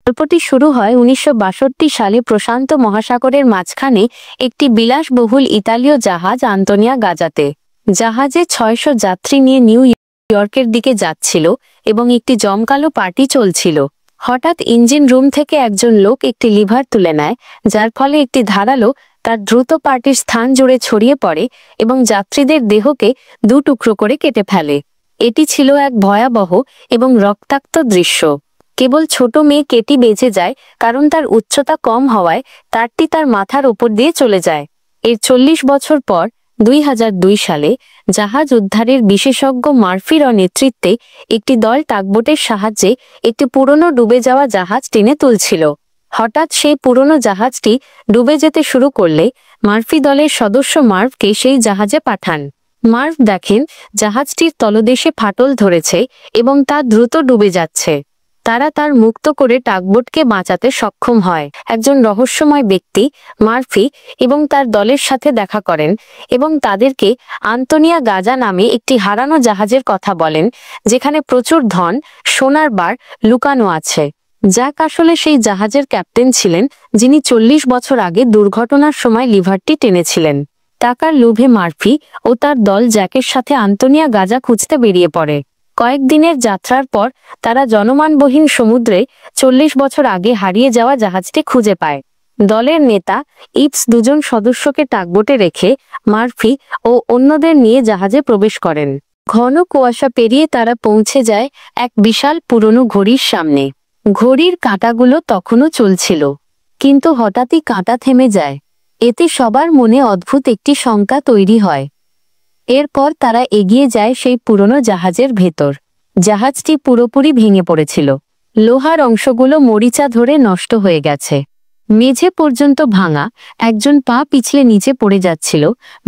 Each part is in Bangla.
গল্পটি শুরু হয় 1962 সালে প্রশান্ত মহাসাগরের মাঝখানে একটি বিলাসবহুল ইতালীয় জাহাজ আন্তোনিয়া গাজাতে। জাহাজে 600 যাত্রী নিয়ে নিউ ইয়র্কের দিকে যাচ্ছিল এবং একটি জমকালো পার্টি চলছিল। হঠাৎ ইঞ্জিন রুম থেকে একজন লোক একটি লিভার তুলে নেয়, যার ফলে একটি ধারালো তার দ্রুত পার্টির স্থান জুড়ে ছড়িয়ে পড়ে এবং যাত্রীদের দেহকে 2 টুকরো করে কেটে ফেলে। এটি ছিল এক ভয়াবহ এবং রক্তাক্ত দৃশ্য। কেবল ছোট মেয়ে কেটি বেঁচে যায়, কারণ তার উচ্চতা কম হওয়ায় তারটি তার মাথার ওপর দিয়ে চলে যায়। এর 40 বছর পর 2002 সালে জাহাজ উদ্ধারের বিশেষজ্ঞ মার্ফির নেতৃত্বে একটি দল টাগবোটের সাহায্যে একটি পুরনো ডুবে যাওয়া জাহাজ টেনে তুলছিল। হঠাৎ সেই পুরনো জাহাজটি ডুবে যেতে শুরু করলে মার্ফি দলের সদস্য মার্ভকে সেই জাহাজে পাঠান। মার্ভ দেখেন জাহাজটির তলদেশে ফাটল ধরেছে এবং তা দ্রুত ডুবে যাচ্ছে। তারা তার মুক্ত করে টাগবোটকে বাঁচাতে সক্ষম হয়। একজন রহস্যময় ব্যক্তি মার্ফি এবং তার দলের সাথে দেখা করেন এবং তাদেরকে আন্তোনিয়া গাজা নামে একটি হারানো জাহাজের কথা বলেন, যেখানে প্রচুর ধন, সোনার বার লুকানো আছে। জ্যাক আসলে সেই জাহাজের ক্যাপ্টেন ছিলেন, যিনি 40 বছর আগে দুর্ঘটনার সময় লিভারটি টেনেছিলেন। টাকার লোভে মার্ফি ও তার দল জ্যাকের সাথে আন্তোনিয়া গাজা খুঁজতে বেরিয়ে পড়ে। কয়েকদিনের যাত্রার পর তারা জনমানবহীন সমুদ্রে 40 বছর আগে হারিয়ে যাওয়া জাহাজটি খুঁজে পায়। দলের নেতা ইপস 2 জন সদস্যকে টাগবোটে রেখে মার্ফি ও অন্যদের নিয়ে জাহাজে প্রবেশ করেন। ঘন কুয়াশা পেরিয়ে তারা পৌঁছে যায় এক বিশাল পুরনো ঘড়ির সামনে। ঘড়ির কাঁটাগুলো তখনও চলছিল, কিন্তু হঠাৎই কাঁটা থেমে যায়। এতে সবার মনে অদ্ভুত একটি শঙ্কা তৈরি হয়। এরপর তারা এগিয়ে যায় সেই পুরনো জাহাজের ভেতর। জাহাজটি পুরোপুরি ভেঙে পড়েছিল। লোহার অংশগুলো মরিচা ধরে নষ্ট হয়ে গেছে। মেঝে পর্যন্ত ভাঙা। একজন পা পিছলে নিচে পড়ে যাচ্ছিল।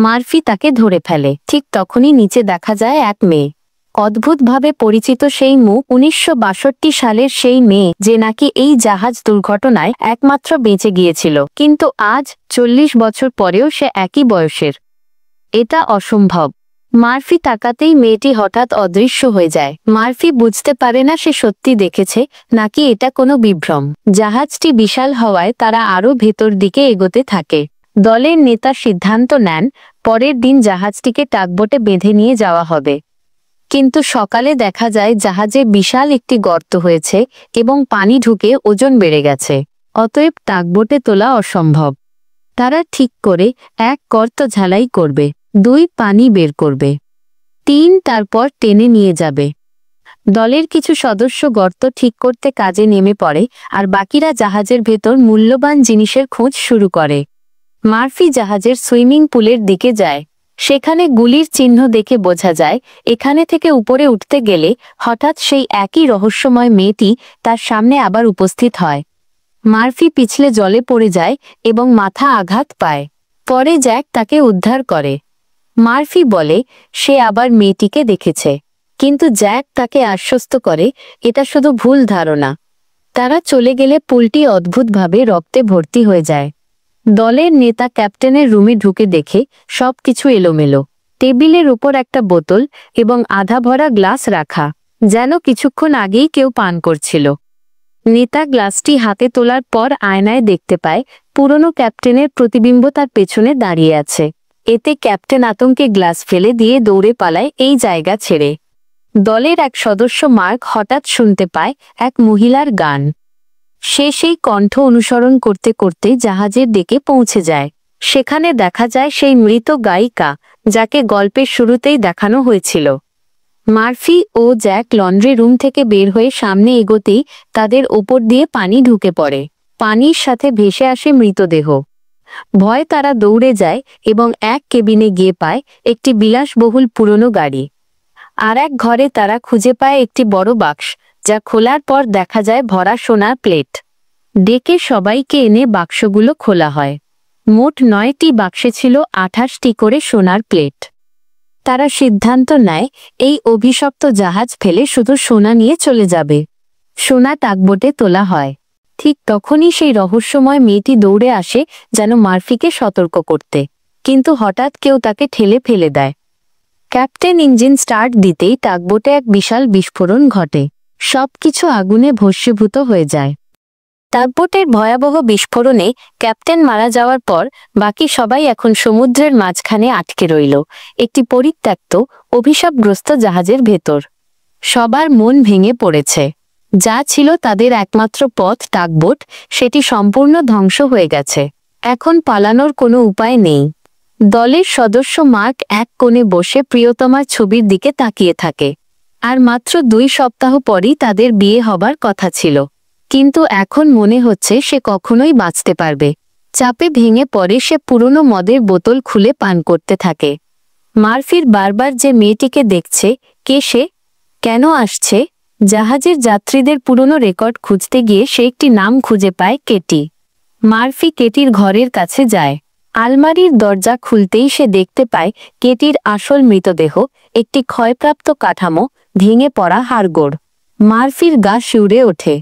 মার্ফি তাকে ধরে ফেলে। ঠিক তখনই নিচে দেখা যায় এক মেয়ে। অদ্ভুতভাবে পরিচিত সেই মুখ। 1962 সালের সেই মেয়ে, যে নাকি এই জাহাজ দুর্ঘটনায় একমাত্র বেঁচে গিয়েছিল। কিন্তু আজ 40 বছর পরেও সে একই বয়সের। এটা অসম্ভব। মার্ফি তাকাতেই মেয়েটি হঠাৎ অদৃশ্য হয়ে যায়। মার্ফি বুঝতে পারে না সে সত্যি দেখেছে নাকি এটা কোনো বিভ্রম। জাহাজটি বিশাল হওয়ায় তারা আরও ভেতর দিকে এগোতে থাকে। দলের নেতা সিদ্ধান্ত নেন পরের দিন জাহাজটিকে টাগবোটে বেঁধে নিয়ে যাওয়া হবে। কিন্তু সকালে দেখা যায় জাহাজে বিশাল একটি গর্ত হয়েছে এবং পানি ঢুকে ওজন বেড়ে গেছে। অতএব টাগবোটে তোলা অসম্ভব। তারা ঠিক করে 1 গর্ত ঝালাই করবে, 2 পানি বের করবে, 3 তারপর টেনে নিয়ে যাবে। দলের কিছু সদস্য গর্ত ঠিক করতে কাজে নেমে পড়ে, আর বাকিরা জাহাজের ভেতর মূল্যবান জিনিসের খোঁজ শুরু করে। মার্ফি জাহাজের সুইমিং পুলের দিকে যায়। সেখানে গুলির চিহ্ন দেখে বোঝা যায় এখানে থেকে উপরে উঠতে গেলে হঠাৎ সেই একই রহস্যময় মেয়েটি তার সামনে আবার উপস্থিত হয়। মার্ফি পিছলে জলে পড়ে যায় এবং মাথা আঘাত পায়। পরে জ্যাক তাকে উদ্ধার করে। মার্ফি বলে সে আবার মেয়েটিকে দেখেছে, কিন্তু জ্যাক তাকে আশ্বস্ত করে এটা শুধু ভুল ধারণা। তারা চলে গেলে পুলটি অদ্ভুতভাবে রক্তে ভর্তি হয়ে যায়। দলের নেতা ক্যাপ্টেনের রুমে ঢুকে দেখে সবকিছু এলোমেলো। টেবিলের উপর একটা বোতল এবং আধা ভরা গ্লাস রাখা, যেন কিছুক্ষণ আগেই কেউ পান করছিল। নেতা গ্লাসটি হাতে তোলার পর আয়নায় দেখতে পায় পুরনো ক্যাপ্টেনের প্রতিবিম্ব তার পেছনে দাঁড়িয়ে আছে। এতে ক্যাপ্টেন আতঙ্কে গ্লাস ফেলে দিয়ে দৌড়ে পালায় এই জায়গা ছেড়ে। দলের এক সদস্য মার্ক হঠাৎ শুনতে পায় এক মহিলার গান। সে সেই কণ্ঠ অনুসরণ করতে করতে জাহাজের ডেকে পৌঁছে যায়। সেখানে দেখা যায় সেই মৃত গায়িকা, যাকে গল্পের শুরুতেই দেখানো হয়েছিল। মার্ফি ও জ্যাক লন্ড্রি রুম থেকে বের হয়ে সামনে এগোতেই তাদের ওপর দিয়ে পানি ঢুকে পড়ে। পানির সাথে ভেসে আসে মৃতদেহ। ভয়ে তারা দৌড়ে যায় এবং এক কেবিনে গিয়ে পায় একটি বিলাসবহুল পুরনো গাড়ি। আর এক ঘরে তারা খুঁজে পায় একটি বড় বাক্স, যা খোলার পর দেখা যায় ভরা সোনার প্লেট। ডেকে সবাইকে এনে বাক্সগুলো খোলা হয়। মোট 9টি বাক্সে ছিল 28টি করে সোনার প্লেট। তারা সিদ্ধান্ত নেয় এই অভিশপ্ত জাহাজ ফেলে শুধু সোনা নিয়ে চলে যাবে। সোনা টাগবোটে তোলা হয়। ঠিক তখনই সেই রহস্যময় মেয়েটি দৌড়ে আসে যেন মার্ফিকে সতর্ক করতে, কিন্তু হঠাৎ কেউ তাকে ঠেলে ফেলে দেয়। ক্যাপ্টেন ইঞ্জিন স্টার্ট দিতেই টাগবোটে এক বিশাল বিস্ফোরণ ঘটে। সবকিছু আগুনে ভস্মীভূত হয়ে যায়। টাগবোটের ভয়াবহ বিস্ফোরণে ক্যাপ্টেন মারা যাওয়ার পর বাকি সবাই এখন সমুদ্রের মাঝখানে আটকে রইল, একটি পরিত্যক্ত অভিশাপগ্রস্ত জাহাজের ভেতর। সবার মন ভেঙে পড়েছে। যা ছিল তাদের একমাত্র পথ, টাগবোট, সেটি সম্পূর্ণ ধ্বংস হয়ে গেছে। এখন পালানোর কোনো উপায় নেই। দলের সদস্য মার্ক এক কোণে বসে প্রিয়তমার ছবির দিকে তাকিয়ে থাকে। আর মাত্র 2 সপ্তাহ পরই তাদের বিয়ে হবার কথা ছিল, কিন্তু এখন মনে হচ্ছে সে কখনোই বাঁচতে পারবে। চাপে ভেঙে পড়ে সে পুরনো মদের বোতল খুলে পান করতে থাকে। মার্ফির বারবার যে মেয়েটিকে দেখছে, কে সে, কেন আসছে? জাহাজের যাত্রীদের পুরনো রেকর্ড খুঁজতে গিয়ে সে একটি নাম খুঁজে পায়, কেটি। মার্ফি কেটির ঘরের কাছে যায়। আলমারির দরজা খুলতেই সে দেখতে পায় কেটির আসল মৃতদেহ, একটি ক্ষয়প্রাপ্ত কাঠামো, ভেঙে পড়া হাড়গোড়। মার্ফির গা শিউরে ওঠে।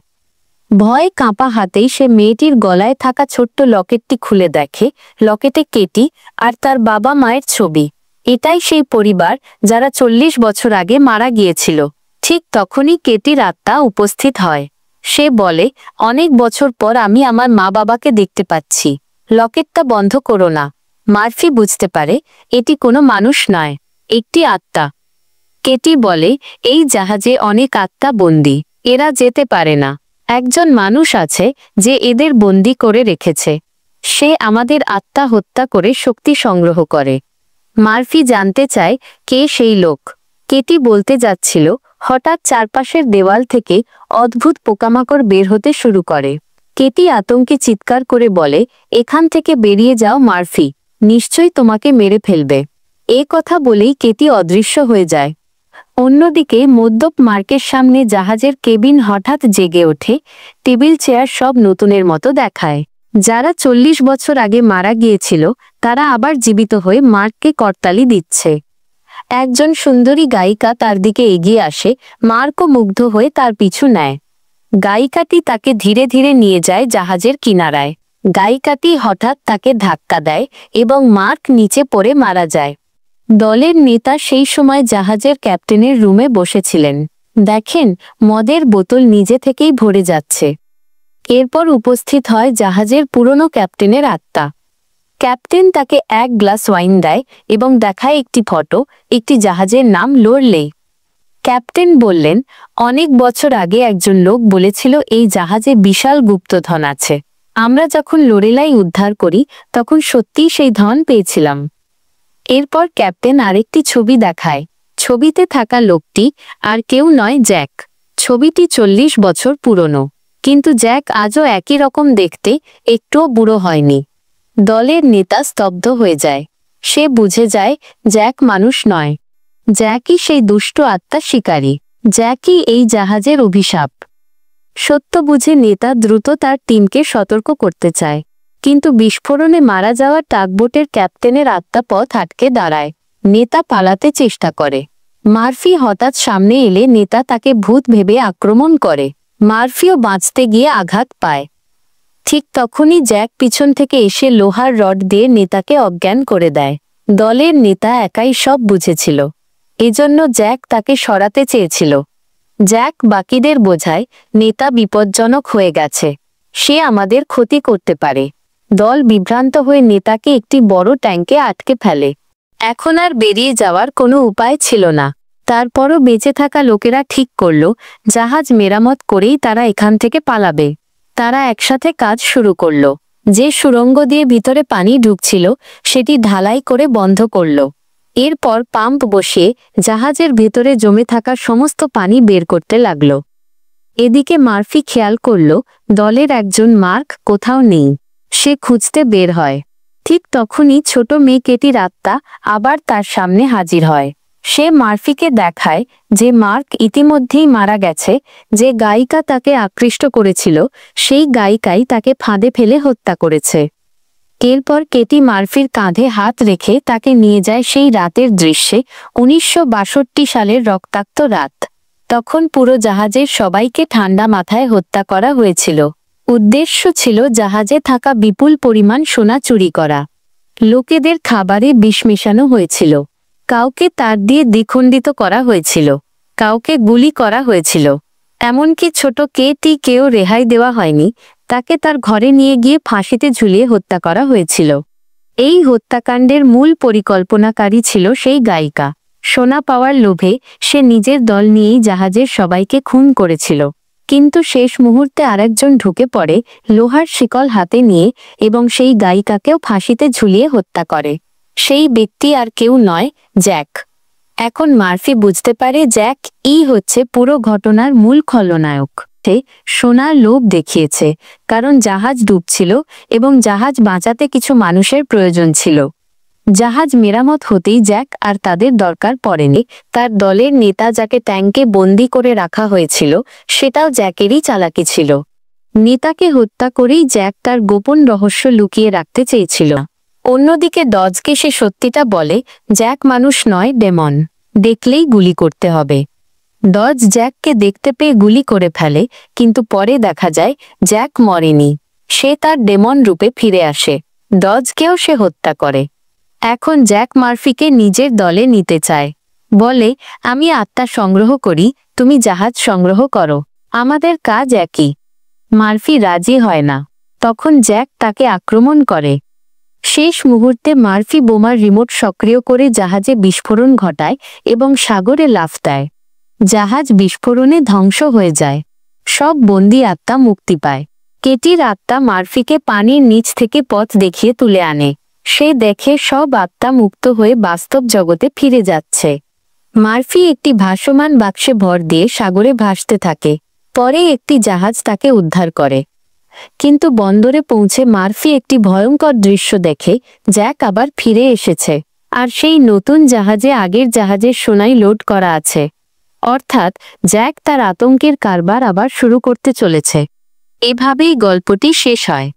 ভয়ে কাঁপা হাতেই সে মেয়েটির গলায় থাকা ছোট্ট লকেটটি খুলে দেখে। লকেটে কেটি আর তার বাবা মায়ের ছবি। এটাই সেই পরিবার যারা 40 বছর আগে মারা গিয়েছিল। ঠিক তখনই কেটির আত্মা উপস্থিত হয়। সে বলে, অনেক বছর পর আমি আমার মা বাবাকে দেখতে পাচ্ছি। লকেটটা বন্ধ করো না। মার্ফি বুঝতে পারে এটি কোনো মানুষ নয়, একটি আত্মা। কেটি বলে, এই জাহাজে অনেক আত্মা বন্দী, এরা যেতে পারে না। একজন মানুষ আছে যে এদের বন্দী করে রেখেছে। সে আমাদের আত্মা হত্যা করে শক্তি সংগ্রহ করে। মার্ফি জানতে চায় কে সেই লোক। কেটি বলতে যাচ্ছিল, হঠাৎ চারপাশের দেওয়াল থেকে অদ্ভুত পোকামাকড় বের হতে শুরু করে। কেটি আতঙ্কে চিৎকার করে বলে, এখান থেকে বেরিয়ে যাও মার্ফি, নিশ্চয়ই তোমাকে মেরে ফেলবে। এ কথা বলেই কেটি অদৃশ্য হয়ে যায়। অন্যদিকে মদ্যপ মার্কের সামনে জাহাজের কেবিন হঠাৎ জেগে ওঠে। টেবিল চেয়ার সব নতুনের মতো দেখায়। যারা 40 বছর আগে মারা গিয়েছিল তারা আবার জীবিত হয়ে মার্ককে করতালি দিচ্ছে। একজন সুন্দরী গায়িকা তার দিকে এগিয়ে আসে। মার্কও মুগ্ধ হয়ে তার পিছু নেয়। গায়িকাটি তাকে ধীরে ধীরে নিয়ে যায় জাহাজের কিনারায়। গায়িকাটি হঠাৎ তাকে ধাক্কা দেয় এবং মার্ক নিচে পড়ে মারা যায়। দলের নেতা সেই সময় জাহাজের ক্যাপ্টেনের রুমে বসেছিলেন। দেখেন, মদের বোতল নিজে থেকেই ভরে যাচ্ছে। এরপর উপস্থিত হয় জাহাজের পুরনো ক্যাপ্টেনের আত্মা। ক্যাপ্টেন তাকে এক গ্লাস ওয়াইন দেয় এবং দেখায় একটি ফটো, একটি জাহাজের নাম লোরলেই। ক্যাপ্টেন বললেন, অনেক বছর আগে একজন লোক বলেছিল এই জাহাজে বিশাল গুপ্তধন আছে। আমরা যখন লোরেলাই উদ্ধার করি তখন সত্যিই সেই ধন পেয়েছিলাম। এরপর ক্যাপ্টেন আরেকটি ছবি দেখায়। ছবিতে থাকা লোকটি আর কেউ নয়, জ্যাক। ছবিটি 40 বছর পুরনো, কিন্তু জ্যাক আজও একই রকম দেখতে, একটুও বুড়ো হয়নি। দলের নেতা স্তব্ধ হয়ে যায়। সে বুঝে যায় জ্যাক মানুষ নয়, জ্যাকই সেই দুষ্ট আত্মা শিকারী, জ্যাকই এই জাহাজের অভিশাপ। সত্য বুঝে নেতা দ্রুত তার টিমকে সতর্ক করতে চায়, কিন্তু বিস্ফোরণে মারা যাওয়া টাগবোটের ক্যাপ্টেনের আত্মা পথ আটকে দাঁড়ায়। নেতা পালাতে চেষ্টা করে। মার্ফি হঠাৎ সামনে এলে নেতা তাকে ভূত ভেবে আক্রমণ করে। মার্ফিও বাঁচতে গিয়ে আঘাত পায়। ঠিক তখনই জ্যাক পিছন থেকে এসে লোহার রড দিয়ে নেতাকে অজ্ঞান করে দেয়। দলের নেতা একাই সব বুঝেছিল, এজন্য জ্যাক তাকে সরাতে চেয়েছিল। জ্যাক বাকিদের বোঝায়, নেতা বিপজ্জনক হয়ে গেছে, সে আমাদের ক্ষতি করতে পারে। দল বিভ্রান্ত হয়ে নেতাকে একটি বড় ট্যাঙ্কে আটকে ফেলে। এখন আর বেরিয়ে যাওয়ার কোনো উপায় ছিল না। তারপরও বেঁচে থাকা লোকেরা ঠিক করল জাহাজ মেরামত করেই তারা এখান থেকে পালাবে। তারা একসাথে কাজ শুরু করল। যে সুড়ঙ্গ দিয়ে ভিতরে পানি ঢুকছিল সেটি ঢালাই করে বন্ধ করল। এরপর পাম্প বসিয়ে জাহাজের ভেতরে জমে থাকা সমস্ত পানি বের করতে লাগল। এদিকে মার্ফি খেয়াল করল দলের একজন মার্ক কোথাও নেই। সে খুঁজতে বের হয়। ঠিক তখনই ছোট মেয়ে কেটির আত্মা আবার তার সামনে হাজির হয়। সে মার্ফিকে দেখায় যে মার্ক ইতিমধ্যেই মারা গেছে। যে গায়িকা তাকে আকৃষ্ট করেছিল সেই গায়িকাই তাকে ফাঁদে ফেলে হত্যা করেছে। এরপর কেটি মার্ফির কাঁধে হাত রেখে তাকে নিয়ে যায় সেই রাতের দৃশ্যে, 1962 সালের রক্তাক্ত রাত। তখন পুরো জাহাজের সবাইকে ঠান্ডা মাথায় হত্যা করা হয়েছিল। উদ্দেশ্য ছিল জাহাজে থাকা বিপুল পরিমাণ সোনা চুরি করা। লোকেদের খাবারে বিষ মেশানো হয়েছিল। কাউকে তার দিয়ে দ্বিখণ্ডিত করা হয়েছিল, কাউকে গুলি করা হয়েছিল। এমনকি ছোট কেটিকেও রেহাই দেওয়া হয়নি, তাকে তার ঘরে নিয়ে গিয়ে ফাঁসিতে ঝুলিয়ে হত্যা করা হয়েছিল। এই হত্যাকাণ্ডের মূল পরিকল্পনাকারী ছিল সেই গায়িকা। সোনা পাওয়ার লোভে সে নিজের দল নিয়েই জাহাজের সবাইকে খুন করেছিল, কিন্তু শেষ মুহূর্তে আরেকজন ঢুকে পড়ে লোহার শিকল হাতে নিয়ে এবং সেই গায়িকাকেও ফাঁসিতে ঝুলিয়ে হত্যা করে। সেই ব্যক্তি আর কেউ নয়, জ্যাক। এখন মার্ফি বুঝতে পারে জ্যাক হচ্ছে পুরো ঘটনার মূল খলনায়ক। সে সোনার লোভ দেখিয়েছে কারণ জাহাজ ডুবছিল এবং জাহাজ বাঁচাতে কিছু মানুষের প্রয়োজন ছিল। জাহাজ মেরামত হতেই জ্যাক আর তাদের দরকার পড়েনি। তার দলের নেতা যাকে ট্যাঙ্কে বন্দি করে রাখা হয়েছিল সেটাও জ্যাকেরই চালাকি ছিল। নেতাকে হত্যা করেই জ্যাক তার গোপন রহস্য লুকিয়ে রাখতে চেয়েছিল। অন্যদিকে ডজকে সে সত্যিটা বলে, জ্যাক মানুষ নয়, ডেমন। দেখলেই গুলি করতে হবে। ডজ জ্যাককে দেখতে পেয়ে গুলি করে ফেলে, কিন্তু পরে দেখা যায় জ্যাক মরেনি। সে তার ডেমন রূপে ফিরে আসে। ডজকেও সে হত্যা করে। এখন জ্যাক মার্ফিকে নিজের দলে নিতে চায়। বলে, আমি আত্মা সংগ্রহ করি, তুমি জাহাজ সংগ্রহ করো, আমাদের কাজ একই। মার্ফি রাজি হয় না। তখন জ্যাক তাকে আক্রমণ করে। শেষ মুহূর্তে মার্ফি বোমার রিমোট সক্রিয় করে জাহাজে বিস্ফোরণ ঘটায় এবং সাগরে লাফ দেয়। জাহাজ বিস্ফোরণে ধ্বংস হয়ে যায়। সব বন্দী আত্মা মুক্তি পায়। কেটির আত্মা মার্ফিকে পানির নিচ থেকে পথ দেখিয়ে তুলে আনে। সে দেখে সব আত্মা মুক্ত হয়ে বাস্তব জগতে ফিরে যাচ্ছে। মার্ফি একটি ভাসমান বাক্সে ভর দিয়ে সাগরে ভাসতে থাকে। পরে একটি জাহাজ তাকে উদ্ধার করে। কিন্তু বন্দরে পৌঁছে মার্ফি একটি ভয়ঙ্কর দৃশ্য দেখে। জ্যাক আবার ফিরে এসেছে, আর সেই নতুন জাহাজে আগের জাহাজের সোনাই লোড করা আছে। অর্থাৎ জ্যাক তার আতঙ্কের কারবার আবার শুরু করতে চলেছে। এভাবেই গল্পটি শেষ হয়।